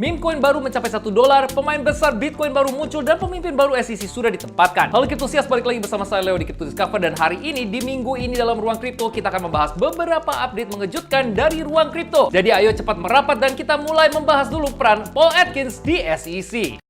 Meme coin baru mencapai $1, pemain besar Bitcoin baru muncul, dan pemimpin baru SEC sudah ditempatkan. Halo Kriptosias, balik lagi bersama saya Leo di Crypto Discover, dan hari ini di minggu ini dalam Ruang Kripto kita akan membahas beberapa update mengejutkan dari Ruang Kripto. Jadi ayo cepat merapat dan kita mulai membahas dulu peran Paul Atkins di SEC.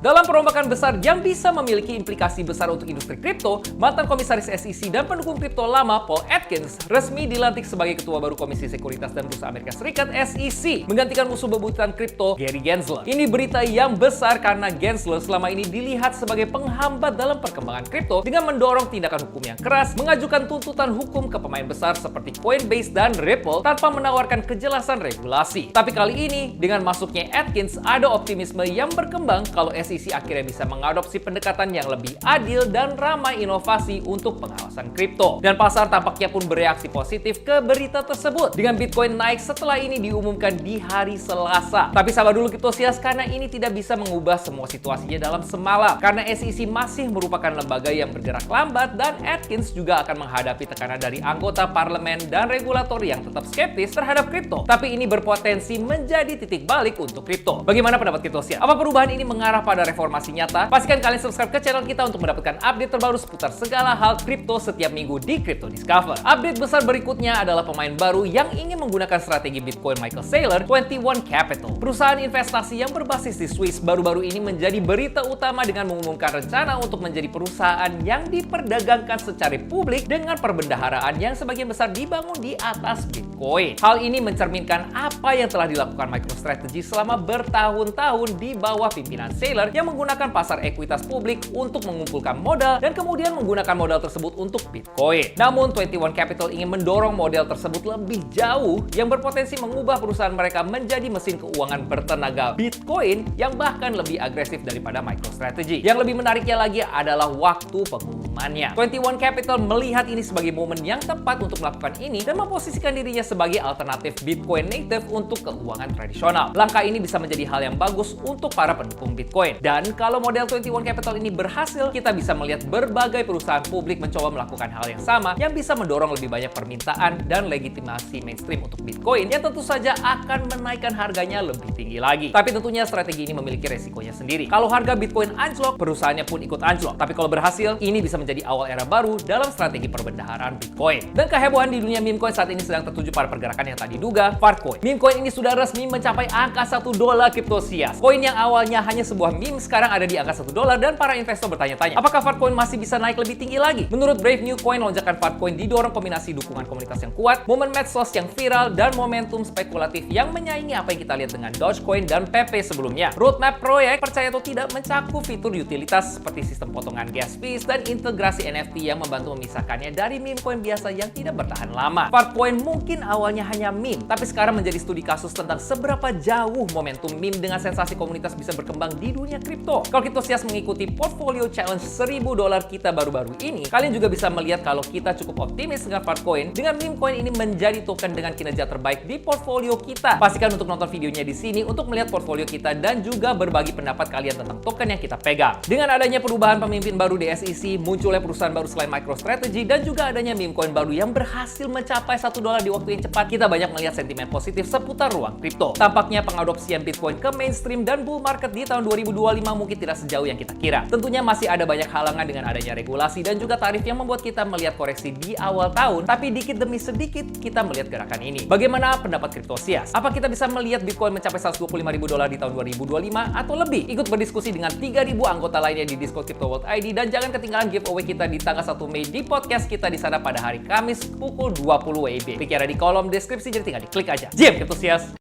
Dalam perombakan besar yang bisa memiliki implikasi besar untuk industri kripto, mantan komisaris SEC dan pendukung kripto lama Paul Atkins resmi dilantik sebagai ketua baru Komisi Sekuritas dan Bursa Amerika Serikat SEC, menggantikan musuh bebuyutan kripto Gary Gensler. Ini berita yang besar karena Gensler selama ini dilihat sebagai penghambat dalam perkembangan kripto dengan mendorong tindakan hukum yang keras, mengajukan tuntutan hukum ke pemain besar seperti Coinbase dan Ripple tanpa menawarkan kejelasan regulasi. Tapi kali ini, dengan masuknya Atkins, ada optimisme yang berkembang kalau SEC akhirnya bisa mengadopsi pendekatan yang lebih adil dan ramah inovasi untuk pengawasan kripto. Dan pasar tampaknya pun bereaksi positif ke berita tersebut, dengan Bitcoin naik setelah ini diumumkan di hari Selasa. Tapi sabar dulu Kriptosias, karena ini tidak bisa mengubah semua situasinya dalam semalam. Karena SEC masih merupakan lembaga yang bergerak lambat, dan Atkins juga akan menghadapi tekanan dari anggota parlemen dan regulator yang tetap skeptis terhadap kripto. Tapi ini berpotensi menjadi titik balik untuk kripto. Bagaimana pendapat Kriptosias? Apa perubahan ini mengarah pada reformasi nyata? Pastikan kalian subscribe ke channel kita untuk mendapatkan update terbaru seputar segala hal kripto setiap minggu di Crypto Discover. Update besar berikutnya adalah pemain baru yang ingin menggunakan strategi Bitcoin Michael Saylor, 21 Capital. Perusahaan investasi yang berbasis di Swiss baru-baru ini menjadi berita utama dengan mengumumkan rencana untuk menjadi perusahaan yang diperdagangkan secara publik dengan perbendaharaan yang sebagian besar dibangun di atas Bitcoin. Hal ini mencerminkan apa yang telah dilakukan MicroStrategy selama bertahun-tahun di bawah pimpinan Saylor, yang menggunakan pasar ekuitas publik untuk mengumpulkan modal dan kemudian menggunakan modal tersebut untuk Bitcoin. Namun 21 Capital ingin mendorong model tersebut lebih jauh, yang berpotensi mengubah perusahaan mereka menjadi mesin keuangan bertenaga Bitcoin yang bahkan lebih agresif daripada MicroStrategy. Yang lebih menariknya lagi adalah waktu pengumumannya. 21 Capital melihat ini sebagai momen yang tepat untuk melakukan ini dan memposisikan dirinya sebagai alternatif Bitcoin native untuk keuangan tradisional. Langkah ini bisa menjadi hal yang bagus untuk para pendukung Bitcoin. Dan kalau model 21 Capital ini berhasil, kita bisa melihat berbagai perusahaan publik mencoba melakukan hal yang sama, yang bisa mendorong lebih banyak permintaan dan legitimasi mainstream untuk Bitcoin, yang tentu saja akan menaikkan harganya lebih tinggi lagi. Tapi tentunya strategi ini memiliki resikonya sendiri. Kalau harga Bitcoin anjlok, perusahaannya pun ikut anjlok. Tapi kalau berhasil, ini bisa menjadi awal era baru dalam strategi perbendaharaan Bitcoin. Dan kehebohan di dunia meme coin saat ini sedang tertuju pada pergerakan yang tadi diduga, Fartcoin. Meme coin ini sudah resmi mencapai angka $1 Kriptosias. Koin yang awalnya hanya sebuah meme sekarang ada di angka $1, dan para investor bertanya-tanya, apakah Fartcoin masih bisa naik lebih tinggi lagi? Menurut Brave New Coin, lonjakan Fartcoin didorong kombinasi dukungan komunitas yang kuat, momen medsos yang viral, dan momentum spekulatif yang menyaingi apa yang kita lihat dengan Dogecoin dan PP sebelumnya. Roadmap proyek, percaya atau tidak, mencakup fitur utilitas seperti sistem potongan gas fees dan integrasi NFT yang membantu memisahkannya dari meme coin biasa yang tidak bertahan lama. Fartcoin mungkin awalnya hanya meme, tapi sekarang menjadi studi kasus tentang seberapa jauh momentum meme dengan sensasi komunitas bisa berkembang di dunia kripto. Kalau Kriptosias mengikuti portfolio challenge $1.000 kita baru-baru ini, kalian juga bisa melihat kalau kita cukup optimis dengan Fartcoin, dengan meme coin ini menjadi token dengan kinerja terbaik di portfolio kita. Pastikan untuk nonton videonya di sini untuk melihat portfolio kita dan juga berbagi pendapat kalian tentang token yang kita pegang. Dengan adanya perubahan pemimpin baru di SEC, munculnya perusahaan baru selain MicroStrategy, dan juga adanya meme coin baru yang berhasil mencapai $1 di waktu yang cepat, kita banyak melihat sentimen positif seputar ruang kripto. Tampaknya pengadopsian Bitcoin ke mainstream dan bull market di tahun 2025 mungkin tidak sejauh yang kita kira. Tentunya masih ada banyak halangan dengan adanya regulasi dan juga tarif yang membuat kita melihat koreksi di awal tahun, tapi dikit demi sedikit kita melihat gerakan ini. Bagaimana pendapat Kriptosias? Apa kita bisa melihat Bitcoin mencapai $125.000 di tahun 2025 atau lebih? Ikut berdiskusi dengan 3.000 anggota lainnya di Discord Crypto World ID, dan jangan ketinggalan giveaway kita di tanggal 1 Mei di podcast kita di sana pada hari Kamis pukul 20 WIB. Link ada di kolom deskripsi, jadi tinggal diklik aja. Jam Kriptosias!